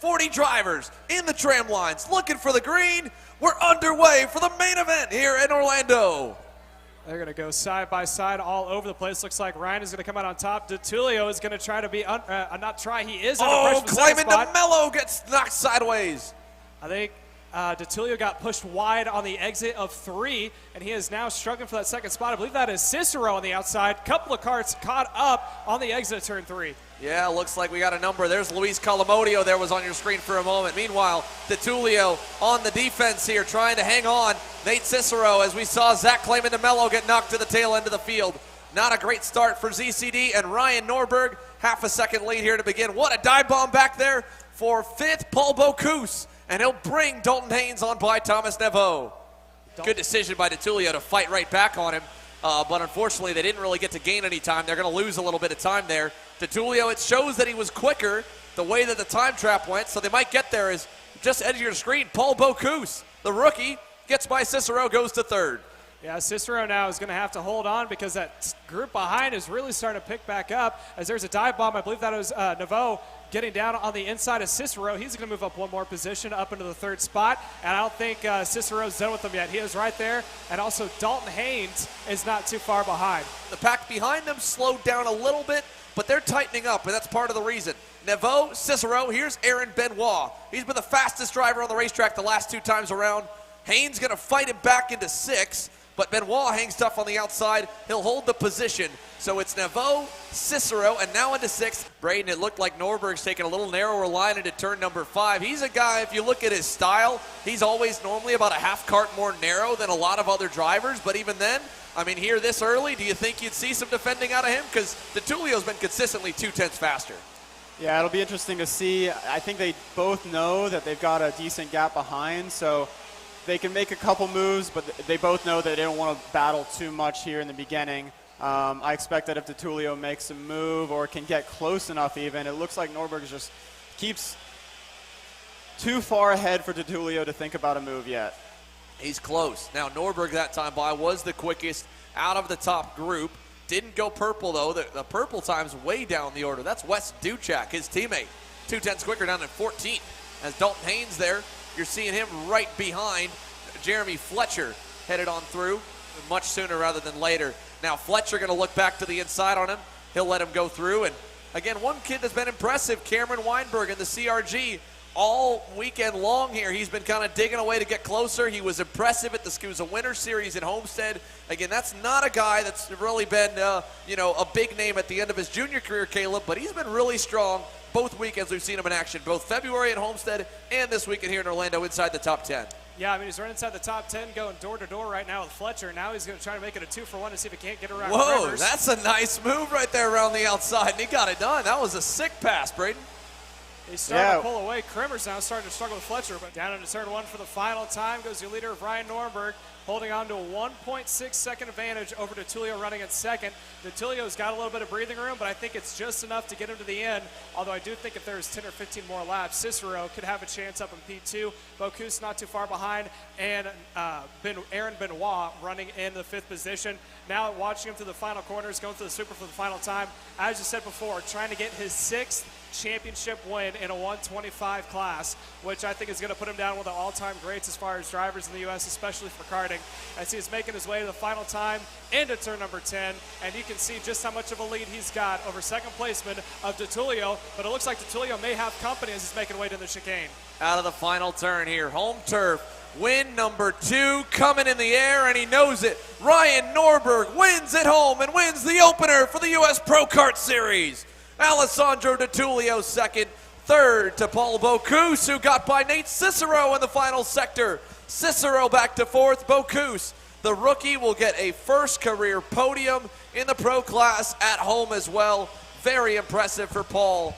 40 drivers in the tram lines looking for the green. We're underway for the main event here in Orlando. They're going to go side by side all over the place. Looks like Ryan is going to come out on top. DeTullio is going to try to be, he is under pressure. Climbing to Mello, gets knocked sideways. I think DeTullio got pushed wide on the exit of 3, and he is now struggling for that second spot. I believe that is Cicero on the outside. Couple of carts caught up on the exit of turn 3. Yeah, looks like we got a number. There's Luis Calamodio there, was on your screen for a moment. Meanwhile, DeTullio on the defense here, trying to hang on. Nate Cicero, as we saw Zach Clayman de Mello get knocked to the tail end of the field. Not a great start for ZCD, and Ryan Norberg, half a second lead here to begin. What a dive bomb back there for 5th, Paul Bocuse, and he'll bring Dalton Haynes on by Thomas Neveau. Good decision by DeTullio to fight right back on him, but unfortunately they didn't really get to gain any time. They're going to lose a little bit of time there. DeTullio, it shows that he was quicker the way that the time trap went, so they might get there. Is just edge of your screen, Paul Bocuse, the rookie, gets by Cicero, goes to 3rd. Yeah, Cicero now is going to have to hold on because that group behind is really starting to pick back up as there's a dive bomb. I believe that was Neveau getting down on the inside of Cicero. He's going to move up one more position up into the 3rd spot, and I don't think Cicero's done with them yet. He is right there, and also Dalton Haynes is not too far behind. The pack behind them slowed down a little bit, but they're tightening up, and that's part of the reason. Neveau, Cicero, here's Aaron Benoit. He's been the fastest driver on the racetrack the last 2 times around. Haynes going to fight him back into 6th, but Benoit hangs tough on the outside. He'll hold the position. So it's Neveau, Cicero, and now into 6th. Braden, it looked like Norberg's taking a little narrower line into turn number 5. He's a guy, if you look at his style, he's always normally about a half cart more narrow than a lot of other drivers, but even then, I mean, here this early, do you think you'd see some defending out of him? Because DeTullio's been consistently 2/10 faster. Yeah, it'll be interesting to see. I think they both know that they've got a decent gap behind, so they can make a couple moves, but they both know that they don't want to battle too much here in the beginning. I expect that if DeTullio makes a move or can get close enough even, it looks like Norberg just keeps too far ahead for DeTullio to think about a move yet. He's close. Now, Norberg that time by was the quickest out of the top group. Didn't go purple, though. The purple time's way down the order. That's Wes Duchak, his teammate. 2/10 quicker down at 14th. As Dalton Haynes there, you're seeing him right behind Jeremy Fletcher headed on through much sooner rather than later. Now, Fletcher going to look back to the inside on him. He'll let him go through. And, again, one kid that's been impressive, Cameron Weinberg in the CRG. All weekend long here, he's been kind of digging away to get closer. He was impressive at the SCUSA Winter Series at Homestead. Again, that's not a guy that's really been, a big name at the end of his junior career, Caleb, but he's been really strong both weekends we've seen him in action, both February at Homestead and this weekend here in Orlando inside the top 10. Yeah, I mean, he's right inside the top 10, going door to door right now with Fletcher. Now he's going to try to make it a 2-for-1 to see if he can't get around. Whoa, Rivers. That's a nice move right there around the outside, and he got it done. That was a sick pass, Braden. He's starting to pull away. Krimmers now starting to struggle with Fletcher, but down into turn 1 for the final time goes your leader, Ryan Norberg, holding on to a 1.6 second advantage over DeTullio running at 2nd. DeTullio's got a little bit of breathing room, but I think it's just enough to get him to the end, although I do think if there's 10 or 15 more laps, Cicero could have a chance up in P2. Bocuse not too far behind, and Aaron Benoit running in the 5th position. Now watching him through the final corners, going through the super for the final time. As you said before, trying to get his 6th championship win in a 125 class, which I think is going to put him down one of the all-time greats as far as drivers in the U.S., especially for karting, as he's making his way to the final time into turn number 10, and you can see just how much of a lead he's got over second placement of DeTullio, but it looks like DeTullio may have company as he's making way to the chicane. Out of the final turn here, home turf. Win number 2 coming in the air, and he knows it. Ryan Norberg wins at home and wins the opener for the U.S. Pro Kart Series. Alessandro DeTullio 2nd, 3rd to Paul Bocuse, who got by Nate Cicero in the final sector. Cicero back to 4th. Bocuse, the rookie, will get a first career podium in the pro class at home as well. Very impressive for Paul.